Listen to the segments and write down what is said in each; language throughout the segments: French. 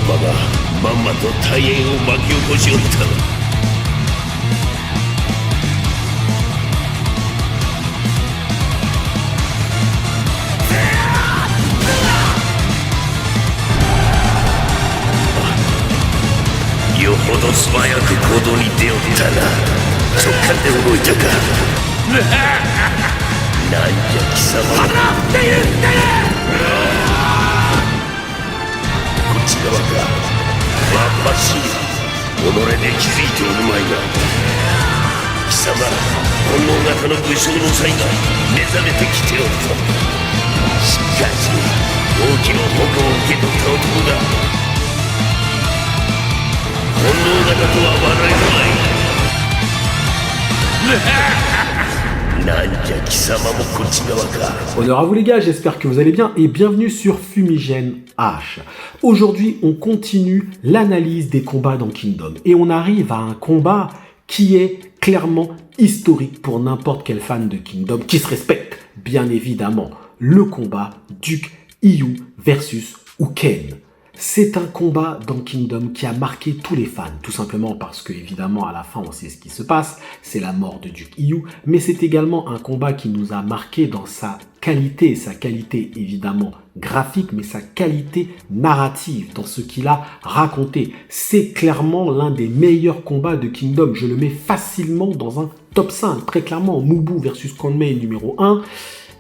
我がまんまと大変を巻き起こしおった。よほど素早く行動に出よったな。直感で動いたか。なんじゃ貴様は。って言って。こっち側か。まっしい。己で気づいておるまいが。貴様、本能型の武将の才が目覚めてきておるぞ。しかし、大きな矛を受け取った男だ。本能型とは笑えまい。なんじゃ貴様もこっち側か。Honneur à vous les gars, j'espère que vous allez bien et bienvenue sur Fumigène H. Aujourd'hui, on continue l'analyse des combats dans Kingdom et on arrive à un combat qui est clairement historique pour n'importe quel fan de Kingdom qui se respecte, bien évidemment. Le combat Duke Hiyu versus Uken. C'est un combat dans Kingdom qui a marqué tous les fans, tout simplement parce que, évidemment, à la fin, on sait ce qui se passe, c'est la mort de Duke Hiyu, mais c'est également un combat qui nous a marqué dans sa qualité évidemment graphique, mais sa qualité narrative, dans ce qu'il a raconté. C'est clairement l'un des meilleurs combats de Kingdom, je le mets facilement dans un top 5, très clairement, Mubu versus Konmei numéro 1,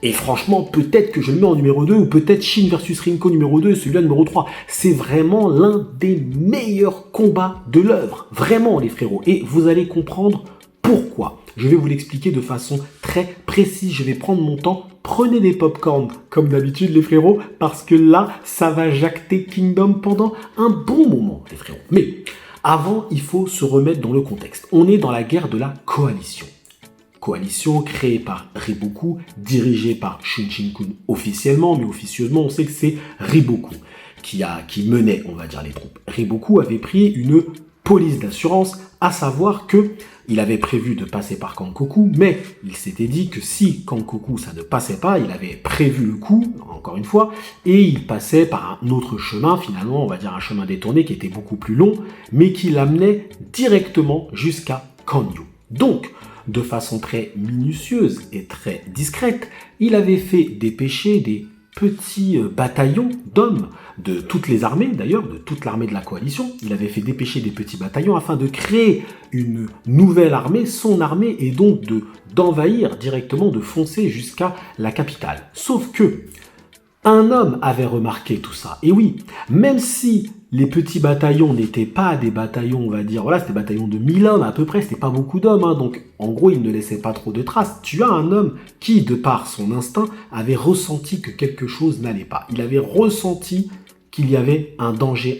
et franchement, peut-être que je le mets en numéro 2 ou peut-être Shin versus Rinko numéro 2, celui-là numéro 3. C'est vraiment l'un des meilleurs combats de l'œuvre. Vraiment, les frérots. Et vous allez comprendre pourquoi. Je vais vous l'expliquer de façon très précise. Je vais prendre mon temps. Prenez des popcorn, comme d'habitude, les frérots, parce que là, ça va jacter Kingdom pendant un bon moment, les frérots. Mais avant, il faut se remettre dans le contexte. On est dans la guerre de la coalition. Coalition créée par Riboku, dirigée par Shunshin-kun officiellement, mais officieusement, on sait que c'est Riboku qui menait, on va dire, les troupes. Riboku avait pris une police d'assurance, à savoir que il avait prévu de passer par Kankoku, mais il s'était dit que si Kankoku ça ne passait pas, il avait prévu le coup, encore une fois, et il passait par un autre chemin, finalement, on va dire un chemin détourné qui était beaucoup plus long, mais qui l'amenait directement jusqu'à Kanyu. Donc, de façon très minutieuse et très discrète, il avait fait dépêcher des petits bataillons d'hommes de toutes les armées, d'ailleurs, de toute l'armée de la coalition. Il avait fait dépêcher des petits bataillons afin de créer une nouvelle armée, son armée, et donc d'envahir directement, de foncer jusqu'à la capitale. Sauf que un homme avait remarqué tout ça. Et oui, même si les petits bataillons n'étaient pas des bataillons, on va dire, voilà, c'était des bataillons de 1000 hommes à peu près, c'était pas beaucoup d'hommes, hein, donc en gros, ils ne laissaient pas trop de traces. Tu as un homme qui, de par son instinct, avait ressenti que quelque chose n'allait pas. Il avait ressenti qu'il y avait un danger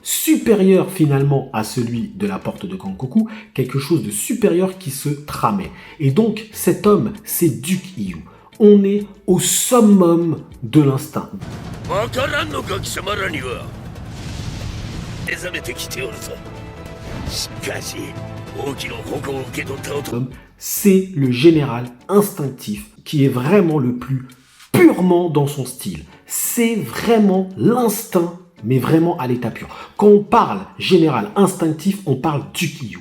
supérieur finalement à celui de la porte de Kankoku, quelque chose de supérieur qui se tramait. Et donc, cet homme, c'est Duke Hiyu. On est au summum de l'instinct. C'est le général instinctif qui est vraiment le plus purement dans son style. C'est vraiment l'instinct, mais vraiment à l'état pur. Quand on parle général instinctif, on parle Duke Hiyu.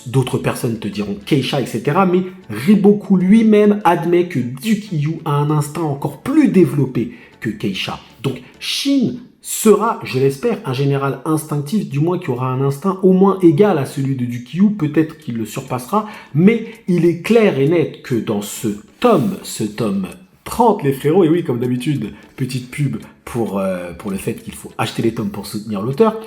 D'autres personnes te diront Keisha, etc. Mais Riboku lui-même admet que Duke Hiyu a un instinct encore plus développé que Keisha. Donc Shin sera, je l'espère, un général instinctif, du moins qui aura un instinct au moins égal à celui de Duke Hiyu, peut-être qu'il le surpassera, mais il est clair et net que dans ce tome 30, les frérots, et oui, comme d'habitude, petite pub pour le fait qu'il faut acheter les tomes pour soutenir l'auteur,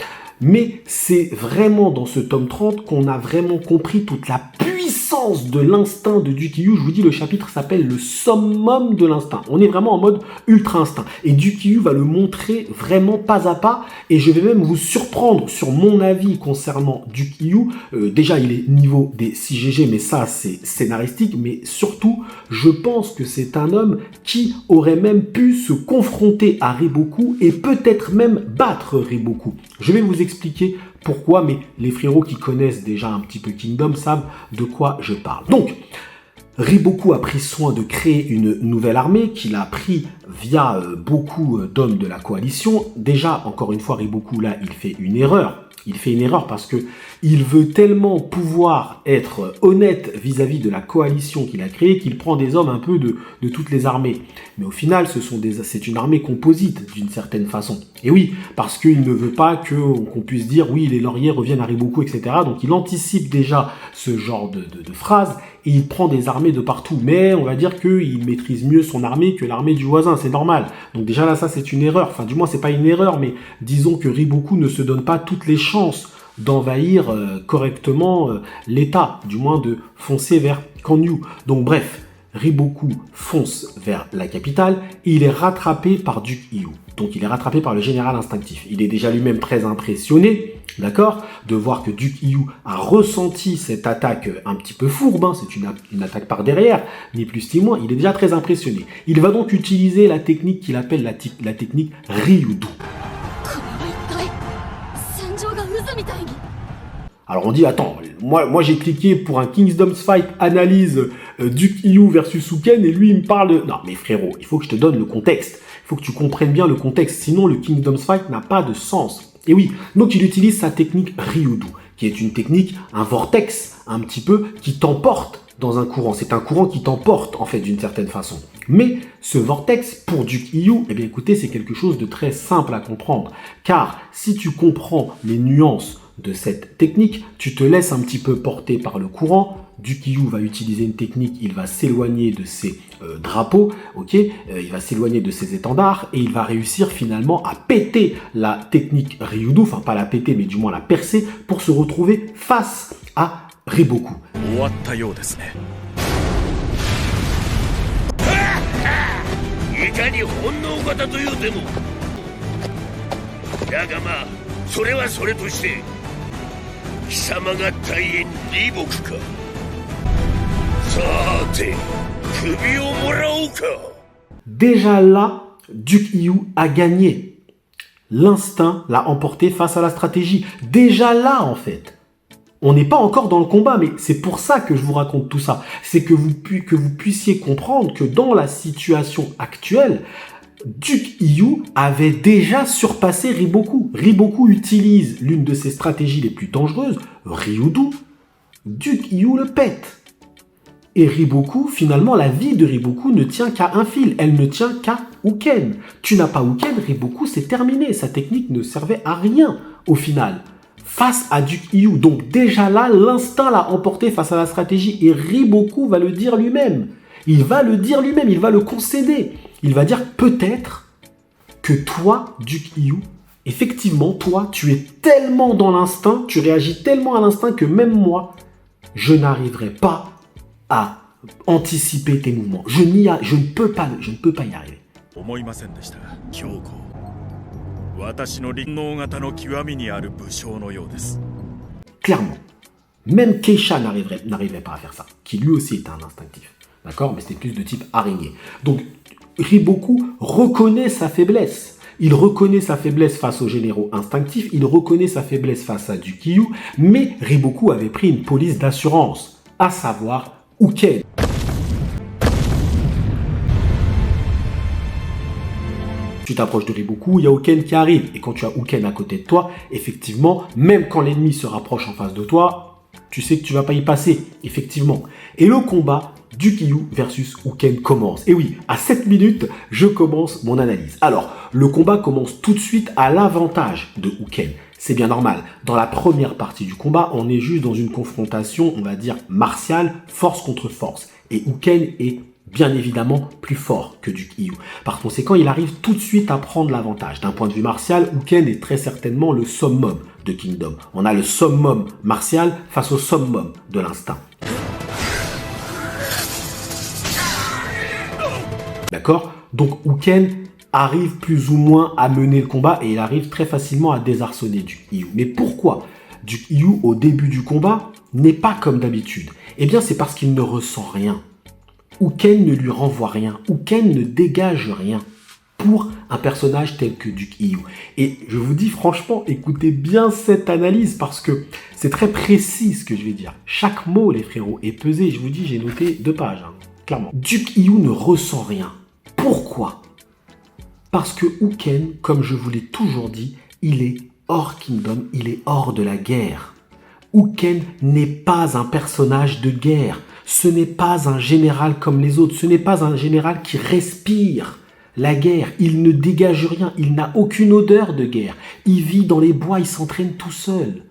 mais c'est vraiment dans ce tome 30 qu'on a vraiment compris toute la puissance de l'instinct de Duke Hiyu. Je vous dis, le chapitre s'appelle le summum de l'instinct. On est vraiment en mode ultra instinct. Et Duke Hiyu va le montrer vraiment pas à pas. Et je vais même vous surprendre sur mon avis concernant Duke Hiyu. Déjà, il est niveau des 6GG, mais ça, c'est scénaristique. Mais surtout, je pense que c'est un homme qui aurait même pu se confronter à Riboku et peut-être même battre Riboku. Je vais vous expliquer pourquoi, mais les frérots qui connaissent déjà un petit peu Kingdom savent de quoi je parle. Donc, Riboku a pris soin de créer une nouvelle armée qu'il a pris via beaucoup d'hommes de la coalition. Déjà, encore une fois, Riboku, là, il fait une erreur. Il fait une erreur parce que il veut tellement pouvoir être honnête vis-à-vis de la coalition qu'il a créée qu'il prend des hommes un peu de toutes les armées. Mais au final, c'est une armée composite d'une certaine façon. Et oui, parce qu'il ne veut pas qu'on puisse dire oui, les lauriers reviennent à Riboku, etc. Donc il anticipe déjà ce genre de phrase et il prend des armées de partout. Mais on va dire qu'il maîtrise mieux son armée que l'armée du voisin, c'est normal. Donc déjà là, ça c'est une erreur. Enfin, du moins, c'est pas une erreur, mais disons que Riboku ne se donne pas toutes les chances d'envahir correctement l'État, du moins de foncer vers Kanyu. Donc bref, Riboku fonce vers la capitale et il est rattrapé par Duke Hiyu. Donc il est rattrapé par le général instinctif. Il est déjà lui-même très impressionné, d'accord, de voir que Duke Hiyu a ressenti cette attaque un petit peu fourbe, hein, c'est une attaque par derrière, ni plus ni moins. Il est déjà très impressionné. Il va donc utiliser la technique qu'il appelle la technique Ryudo. Alors on dit, attends, moi j'ai cliqué pour un Kingdom's Fight analyse Duke Hiyu versus Uken et lui il me parle de... Non mais frérot, il faut que je te donne le contexte, il faut que tu comprennes bien le contexte, sinon le Kingdom's Fight n'a pas de sens. Et oui, donc il utilise sa technique Ryudo, qui est une technique, un vortex un petit peu, qui t'emporte dans un courant. C'est un courant qui t'emporte en fait d'une certaine façon. Mais ce vortex, pour Duke Hiyu, eh bien écoutez, c'est quelque chose de très simple à comprendre. Car si tu comprends les nuances de cette technique, tu te laisses un petit peu porter par le courant. Duke Hiyu va utiliser une technique, il va s'éloigner de ses drapeaux, ok, il va s'éloigner de ses étendards et il va réussir finalement à péter la technique Ryudo, enfin pas la péter mais du moins la percer pour se retrouver face à Riboku. いかに本能型というでもだがまあそれはそれとして貴様が大円リボクかさて首をもらおうか Déjà là, Duke Hiyu a gagné. L'instinct l'a emporté face à la stratégie. Déjà là, en fait. On n'est pas encore dans le combat, mais c'est pour ça que je vous raconte tout ça. C'est que vous puissiez comprendre que dans la situation actuelle, Duke Hiyu avait déjà surpassé Riboku. Riboku utilise l'une de ses stratégies les plus dangereuses, Ryudo. Duke Hiyu le pète. Et Riboku, finalement, la vie de Riboku ne tient qu'à un fil. Elle ne tient qu'à Uken. Tu n'as pas Uken, Riboku, c'est terminé. Sa technique ne servait à rien, au final. Face à Duke Hiyu. Donc déjà là, l'instinct l'a emporté face à la stratégie. Et Riboku va le dire lui-même. Il va le dire lui-même, il va le concéder. Il va dire peut-être que toi, Duke Hiyu, effectivement, toi, tu es tellement dans l'instinct, tu réagis tellement à l'instinct que même moi, je n'arriverai pas à anticiper tes mouvements. Je ne peux pas y arriver. Clairement, même Keisha n'arriverait pas à faire ça, qui lui aussi est un instinctif. D'accord? Mais c'était plus de type araignée. Donc, Riboku reconnaît sa faiblesse. Il reconnaît sa faiblesse face aux généraux instinctifs, il reconnaît sa faiblesse face à Duke Hiyu, mais Riboku avait pris une police d'assurance, à savoir Uken. Tu t'approches de Riboku, il y a Uken qui arrive. Et quand tu as Uken à côté de toi, effectivement, même quand l'ennemi se rapproche en face de toi, tu sais que tu vas pas y passer, effectivement. Et le combat Duke Hiyu versus Uken commence. Et oui, à 7 minutes, je commence mon analyse. Alors, le combat commence tout de suite à l'avantage de Uken. C'est bien normal. Dans la première partie du combat, on est juste dans une confrontation, on va dire, martiale, force contre force. Et Uken est bien évidemment plus fort que Duke Hiyu. Par conséquent, il arrive tout de suite à prendre l'avantage. D'un point de vue martial, Uken est très certainement le summum de Kingdom. On a le summum martial face au summum de l'instinct. D'accord? Donc Uken arrive plus ou moins à mener le combat et il arrive très facilement à désarçonner Duke Hiyu. Mais pourquoi Duke Hiyu, au début du combat, n'est pas comme d'habitude? Eh bien, c'est parce qu'il ne ressent rien. Uken ne lui renvoie rien. Uken ne dégage rien pour un personnage tel que Duke Hiyu. Et je vous dis franchement, écoutez bien cette analyse parce que c'est très précis ce que je vais dire. Chaque mot, les frérots, est pesé. Je vous dis, j'ai noté 2 pages, hein, clairement. Duke Hiyu ne ressent rien. Pourquoi? Parce que Uken, comme je vous l'ai toujours dit, il est hors Kingdom, il est hors de la guerre. Uken n'est pas un personnage de guerre. Ce n'est pas un général comme les autres. Ce n'est pas un général qui respire la guerre. Il ne dégage rien. Il n'a aucune odeur de guerre. Il vit dans les bois, il s'entraîne tout seul.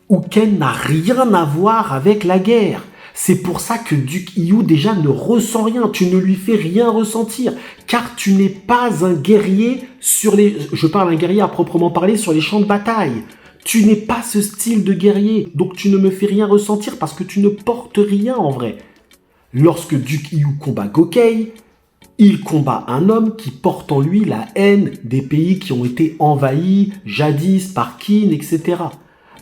Uken n'a rien à voir avec la guerre. C'est pour ça que Duke Hiyu déjà ne ressent rien. Tu ne lui fais rien ressentir. Car tu n'es pas un guerrier sur les... Je parle un guerrier à proprement parler sur les champs de bataille. Tu n'es pas ce style de guerrier. Donc tu ne me fais rien ressentir parce que tu ne portes rien en vrai. Lorsque Duke Hiyu combat Gokei, il combat un homme qui porte en lui la haine des pays qui ont été envahis jadis par Qin, etc.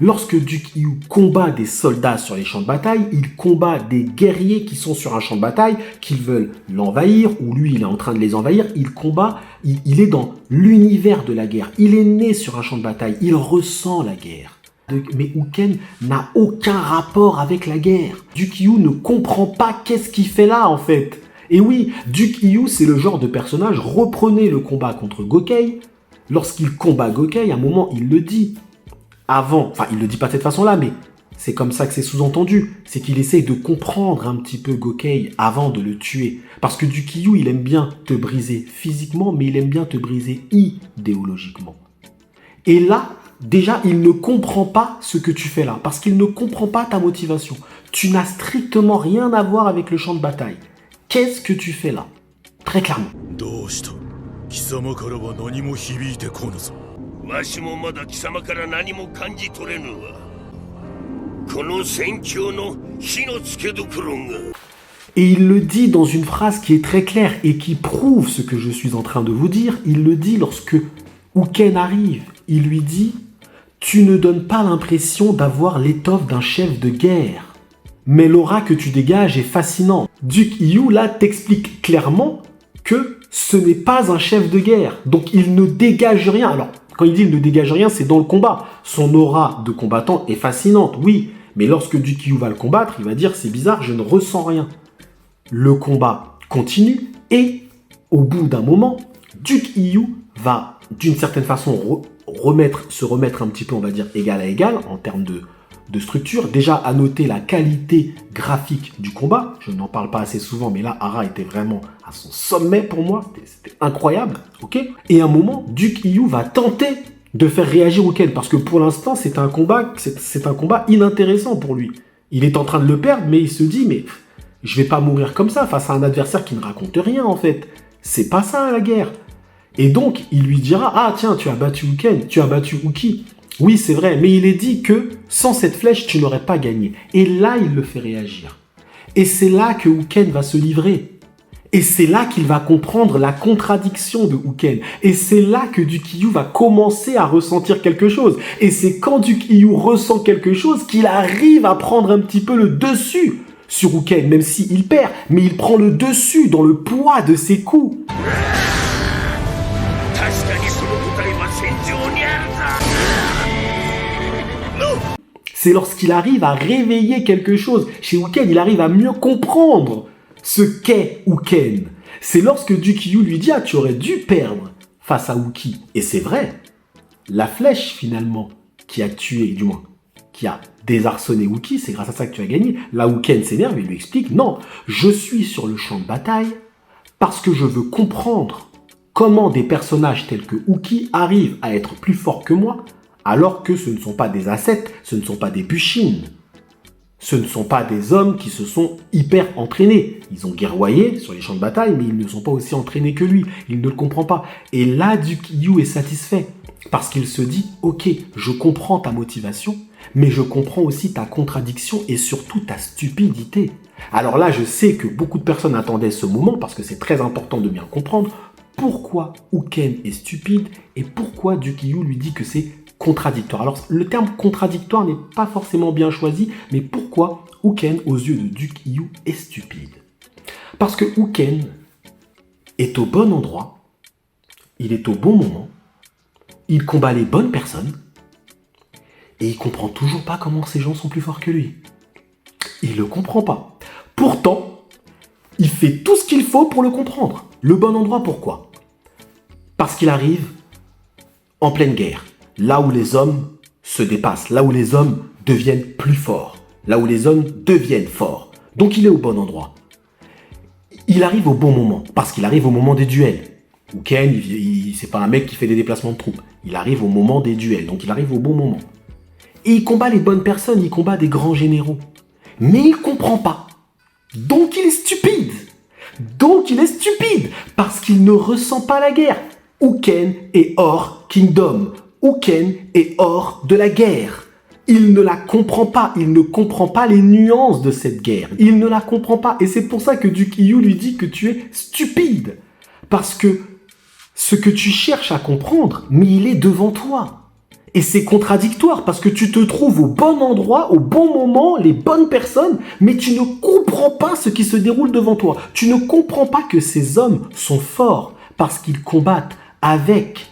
Lorsque Duke Hiyu combat des soldats sur les champs de bataille, il combat des guerriers qui sont sur un champ de bataille, qui veulent l'envahir, ou lui il est en train de les envahir, il combat, il est dans l'univers de la guerre, il est né sur un champ de bataille, il ressent la guerre. Mais Uken n'a aucun rapport avec la guerre. Duke Hiyu ne comprend pas qu'est-ce qu'il fait là en fait. Et oui, Duke Hiyu c'est le genre de personnage, reprenez le combat contre Gokei, lorsqu'il combat Gokei, à un moment il le dit. Avant, enfin il le dit pas de cette façon-là, mais c'est comme ça que c'est sous-entendu. C'est qu'il essaye de comprendre un petit peu Gokei avant de le tuer. Parce que Duke Hiyu, il aime bien te briser physiquement, mais il aime bien te briser idéologiquement. Et là, déjà, il ne comprend pas ce que tu fais là, parce qu'il ne comprend pas ta motivation. Tu n'as strictement rien à voir avec le champ de bataille. Qu'est-ce que tu fais là? Très clairement. わしもまだ貴様から何も感じ取れぬわ。この戦況の火のつけどころが。 Et il le dit dans une phrase qui est très claire et qui prouve ce que je suis en train de vous dire. Il le dit lorsque Uken arrive. Il lui dit « Tu ne donnes pas l'impression d'avoir l'étoffe d'un chef de guerre. Mais l'aura que tu dégages est fascinante. » Duke Hiyu, là, t'explique clairement que ce n'est pas un chef de guerre. Donc il ne dégage rien. Alors, quand il dit il ne dégage rien, c'est dans le combat. Son aura de combattant est fascinante, oui. Mais lorsque Duke Hiyu va le combattre, il va dire c'est bizarre, je ne ressens rien. Le combat continue et au bout d'un moment, Duke Hiyu va d'une certaine façon se remettre un petit peu, on va dire, égal à égal en termes de structure. Déjà, à noter la qualité graphique du combat. Je n'en parle pas assez souvent, mais là, Hara était vraiment à son sommet pour moi. C'était incroyable, ok? Et à un moment, Duke Hiyu va tenter de faire réagir Uken, parce que pour l'instant, c'est un combat inintéressant pour lui. Il est en train de le perdre, mais il se dit, mais je vais pas mourir comme ça face à un adversaire qui ne raconte rien, en fait. C'est pas ça, la guerre. Et donc, il lui dira, ah tiens, tu as battu Uken, tu as battu Uki. Oui, c'est vrai, mais il est dit que sans cette flèche, tu n'aurais pas gagné. Et là, il le fait réagir. Et c'est là que Uken va se livrer. Et c'est là qu'il va comprendre la contradiction de Uken. Et c'est là que Duke Hiyu va commencer à ressentir quelque chose. Et c'est quand Duke Hiyu ressent quelque chose qu'il arrive à prendre un petit peu le dessus sur Uken, même s'il perd. Mais il prend le dessus dans le poids de ses coups. C'est lorsqu'il arrive à réveiller quelque chose. Chez Uken, il arrive à mieux comprendre ce qu'est Uken. C'est lorsque Duke Hiyu lui dit « Ah, tu aurais dû perdre face à Uki. » Et c'est vrai. La flèche, finalement, qui a tué, du moins, qui a désarçonné Uki, c'est grâce à ça que tu as gagné. Là, Uken s'énerve et lui explique « Non, je suis sur le champ de bataille parce que je veux comprendre comment des personnages tels que Uki arrivent à être plus forts que moi, alors que ce ne sont pas des ascètes, ce ne sont pas des Bushin. Ce ne sont pas des hommes qui se sont hyper entraînés. Ils ont guerroyé sur les champs de bataille, mais ils ne sont pas aussi entraînés que lui. Il ne le comprend pas. Et là, Duke Hiyu est satisfait. Parce qu'il se dit, ok, je comprends ta motivation, mais je comprends aussi ta contradiction et surtout ta stupidité. Alors là, je sais que beaucoup de personnes attendaient ce moment, parce que c'est très important de bien comprendre pourquoi Uken est stupide et pourquoi Duke Hiyu lui dit que c'est contradictoire. Alors, le terme contradictoire n'est pas forcément bien choisi, mais pourquoi Uken, aux yeux de Duke Hiyu, est stupide? Parce que Uken est au bon endroit, il est au bon moment, il combat les bonnes personnes, et il comprend toujours pas comment ces gens sont plus forts que lui. Il le comprend pas. Pourtant, il fait tout ce qu'il faut pour le comprendre. Le bon endroit, pourquoi? Parce qu'il arrive en pleine guerre, là où les hommes se dépassent, là où les hommes deviennent plus forts, là où les hommes deviennent forts. Donc il est au bon endroit. Il arrive au bon moment, parce qu'il arrive au moment des duels. Ken, c'est pas un mec qui fait des déplacements de troupes. Il arrive au moment des duels, donc il arrive au bon moment. Et il combat les bonnes personnes, il combat des grands généraux. Mais il comprend pas. Donc il est stupide. Donc il est stupide, parce qu'il ne ressent pas la guerre. Uken est hors Kingdom. Uken est hors de la guerre. Il ne la comprend pas, il ne comprend pas les nuances de cette guerre. Il ne la comprend pas. Et c'est pour ça que Duke Yu lui dit que tu es stupide. Parce que ce que tu cherches à comprendre, mais il est devant toi. Et c'est contradictoire parce que tu te trouves au bon endroit, au bon moment, les bonnes personnes, mais tu ne comprends pas ce qui se déroule devant toi. Tu ne comprends pas que ces hommes sont forts parce qu'ils combattent avec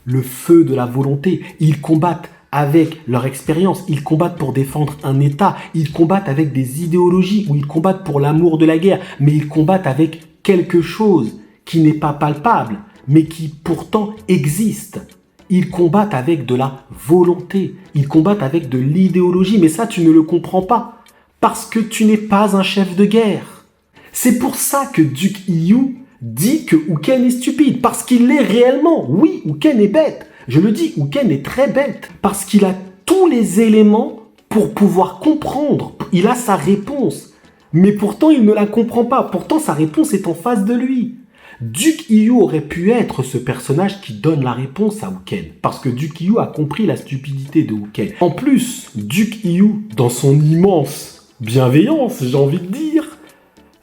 le feu de la volonté. Ils combattent avec leur expérience, ils combattent pour défendre un État, ils combattent avec des idéologies ou ils combattent pour l'amour de la guerre, mais ils combattent avec quelque chose qui n'est pas palpable, mais qui pourtant existe. Ils combattent avec de la volonté, ils combattent avec de l'idéologie, mais ça tu ne le comprends pas, parce que tu n'es pas un chef de guerre. C'est pour ça que Duke Yu dit que Uken est stupide, parce qu'il l'est réellement. Oui, Uken est bête. Je le dis, Uken est très bête, parce qu'il a tous les éléments pour pouvoir comprendre. Il a sa réponse, mais pourtant il ne la comprend pas. Pourtant sa réponse est en face de lui. Duke Yu aurait pu être ce personnage qui donne la réponse à Uken, parce que Duke Yu a compris la stupidité de Uken. En plus, Duke Yu, dans son immense bienveillance, j'ai envie de dire,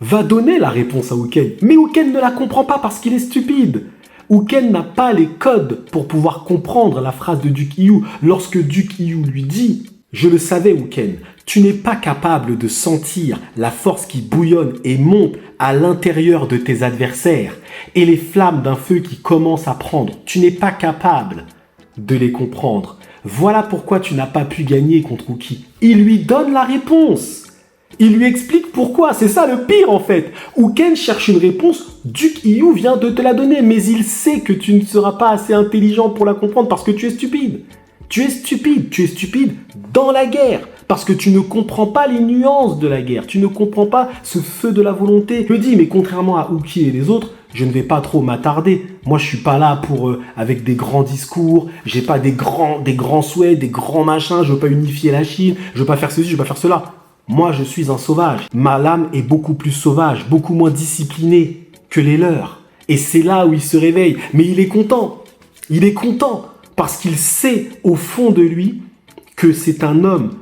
va donner la réponse à Uken. Mais Uken ne la comprend pas parce qu'il est stupide. Uken n'a pas les codes pour pouvoir comprendre la phrase de Duke Yu. Lorsque Duke Yu lui dit « Je le savais, Uken, tu n'es pas capable de sentir la force qui bouillonne et monte à l'intérieur de tes adversaires et les flammes d'un feu qui commence à prendre. Tu n'es pas capable de les comprendre. Voilà pourquoi tu n'as pas pu gagner contre Uki. » Il lui donne la réponse. Il lui explique pourquoi. C'est ça le pire en fait. Uken cherche une réponse, Duke Yu vient de te la donner, mais il sait que tu ne seras pas assez intelligent pour la comprendre parce que tu es stupide. Tu es stupide dans la guerre. Parce que tu ne comprends pas les nuances de la guerre. Tu ne comprends pas ce feu de la volonté. Je me dis, mais contrairement à Uki et les autres, je ne vais pas trop m'attarder. Moi, je suis pas là pour avec des grands discours. J'ai pas des grands souhaits, des grands machins. Je veux pas unifier la Chine. Je veux pas faire ceci, je veux pas faire cela. Moi, je suis un sauvage. Ma lame est beaucoup plus sauvage, beaucoup moins disciplinée que les leurs. Et c'est là où il se réveille. Mais il est content. Il est content parce qu'il sait au fond de lui que c'est un homme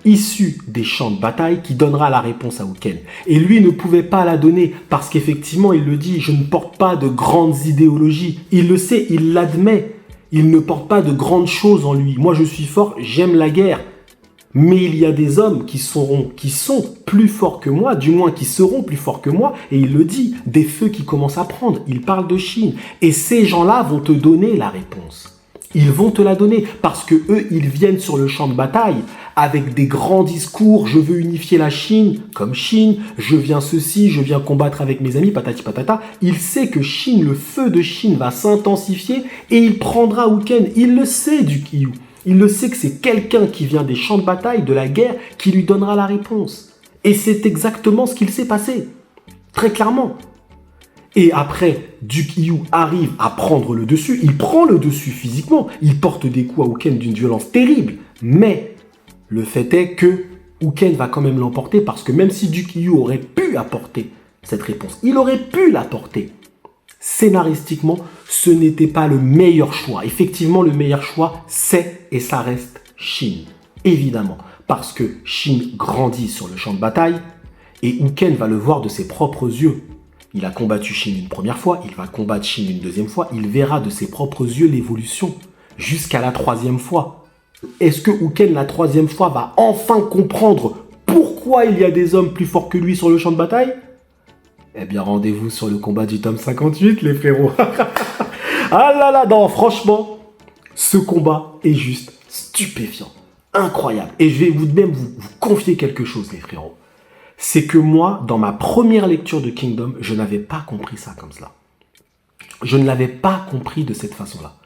issu des champs de bataille qui donnera la réponse à Uken. Et lui ne pouvait pas la donner parce qu'effectivement, il le dit, je ne porte pas de grandes idéologies. Il le sait, il l'admet. Il ne porte pas de grandes choses en lui. Moi, je suis fort, j'aime la guerre. Mais il y a des hommes qui sont plus forts que moi, du moins qui seront plus forts que moi, et il le dit, des feux qui commencent à prendre. Il parle de Chine. Et ces gens-là vont te donner la réponse. Ils vont te la donner parce que eux, ils viennent sur le champ de bataille avec des grands discours. Je veux unifier la Chine comme Chine. Je viens ceci, je viens combattre avec mes amis, patati patata. Il sait que Chine, le feu de Chine va s'intensifier et il prendra Uken. Il le sait, Duke Yu. Il le sait que c'est quelqu'un qui vient des champs de bataille, de la guerre, qui lui donnera la réponse. Et c'est exactement ce qu'il s'est passé. Très clairement. Et après, Duke Yu arrive à prendre le dessus. Il prend le dessus physiquement. Il porte des coups à Uken d'une violence terrible. Mais le fait est que Uken va quand même l'emporter parce que même si Duke Yu aurait pu apporter cette réponse, il aurait pu l'apporter. Scénaristiquement, ce n'était pas le meilleur choix. Effectivement, le meilleur choix, c'est et ça reste Chine. Évidemment, parce que Chine grandit sur le champ de bataille et Uken va le voir de ses propres yeux. Il a combattu Chine une première fois, il va combattre Chine une deuxième fois, il verra de ses propres yeux l'évolution jusqu'à la troisième fois. Est-ce que Uken, la troisième fois, va enfin comprendre pourquoi il y a des hommes plus forts que lui sur le champ de bataille ? Eh bien, rendez-vous sur le combat du tome 58, les frérots. Ah là là, non, franchement, ce combat est juste stupéfiant, incroyable. Et je vais même vous confier quelque chose, les frérots. C'est que moi, dans ma première lecture de Kingdom, je n'avais pas compris ça comme cela. je ne l'avais pas compris de cette façon-là.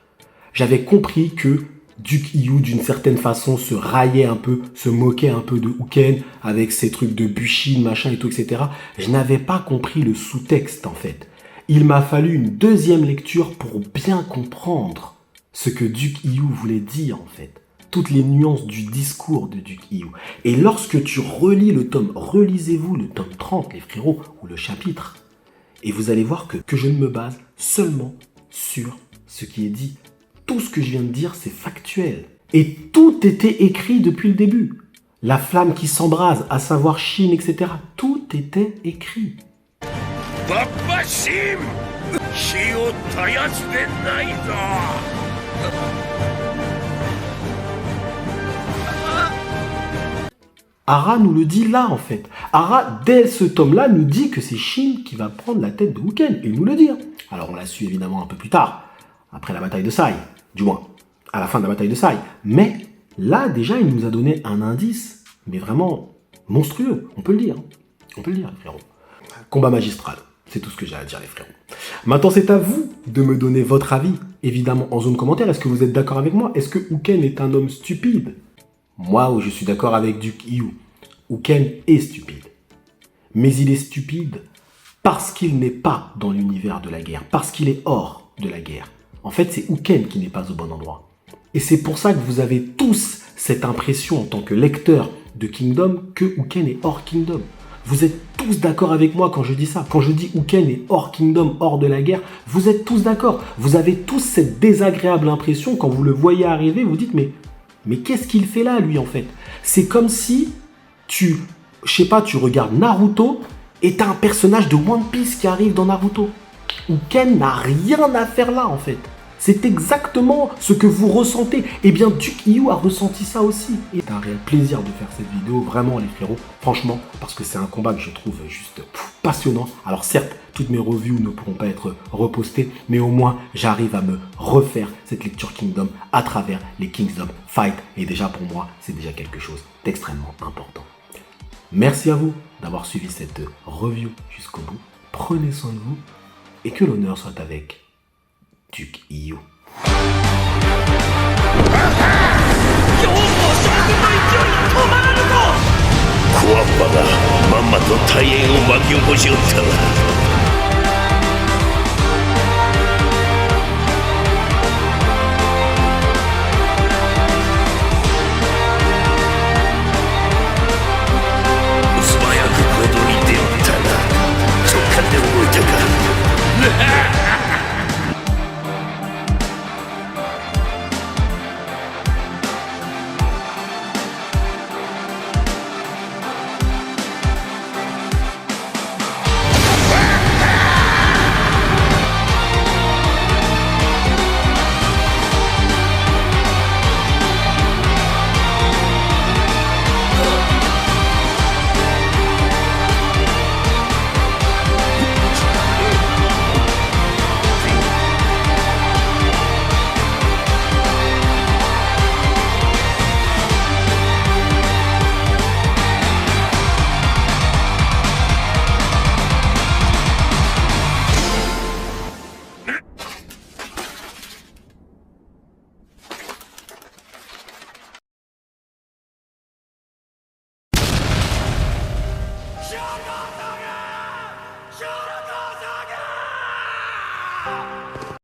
J'avais compris que Duke Hyu, d'une certaine façon, se raillait un peu, se moquait un peu de Uken avec ses trucs de Bushin, machin et tout, etc. Je n'avais pas compris le sous-texte, en fait. Il m'a fallu une deuxième lecture pour bien comprendre ce que Duke Hyu voulait dire, en fait. Toutes les nuances du discours de Duke Hyu. Et lorsque tu relis le tome, relisez-vous le tome 30, les frérots, ou le chapitre, et vous allez voir que je ne me base seulement sur ce qui est dit. Tout ce que je viens de dire, c'est factuel. Et tout était écrit depuis le début. La flamme qui s'embrase, à savoir Shin, etc. Tout était écrit. Papa Shim,火を絶やしてないぞ。Ara nous le dit là, en fait. Ara, dès ce tome-là, nous dit que c'est Shin qui va prendre la tête de Uken. Et il nous le dit. Alors, on l'a su évidemment un peu plus tard, après la bataille de Sai. Du moins, à la fin de la bataille de Sai. Mais là, déjà, il nous a donné un indice, mais vraiment monstrueux. On peut le dire. On peut le dire, les frérots. Combat magistral. C'est tout ce que j'ai à dire, les frérots. Maintenant, c'est à vous de me donner votre avis, évidemment, en zone commentaire. Est-ce que vous êtes d'accord avec moi? Est-ce que Uken est un homme stupide? Moi, je suis d'accord avec Duke Hyu. Uken est stupide. Mais il est stupide parce qu'il n'est pas dans l'univers de la guerre, parce qu'il est hors de la guerre. En fait, c'est Uken qui n'est pas au bon endroit. Et c'est pour ça que vous avez tous cette impression en tant que lecteur de Kingdom que Uken est hors Kingdom. Vous êtes tous d'accord avec moi quand je dis ça. Quand je dis Uken est hors Kingdom, hors de la guerre, vous êtes tous d'accord. Vous avez tous cette désagréable impression quand vous le voyez arriver, vous dites mais qu'est-ce qu'il fait là, lui, en fait? C'est comme si tu regardes Naruto et t'as un personnage de One Piece qui arrive dans Naruto. Uken n'a rien à faire là, en fait. C'est exactement ce que vous ressentez. Eh bien, Duke Hyu a ressenti ça aussi. Et c'est un réel plaisir de faire cette vidéo, vraiment, les frérots. Franchement, parce que c'est un combat que je trouve juste passionnant. Alors certes, toutes mes reviews ne pourront pas être repostées, mais au moins, j'arrive à me refaire cette lecture Kingdom à travers les Kingdom Fight. Et déjà, pour moi, c'est déjà quelque chose d'extrêmement important. Merci à vous d'avoir suivi cette review jusqu'au bout. Prenez soin de vous et que l'honneur soit avec Duke Hyu. クワッパがまんまと大変を巻き起こしおったわ。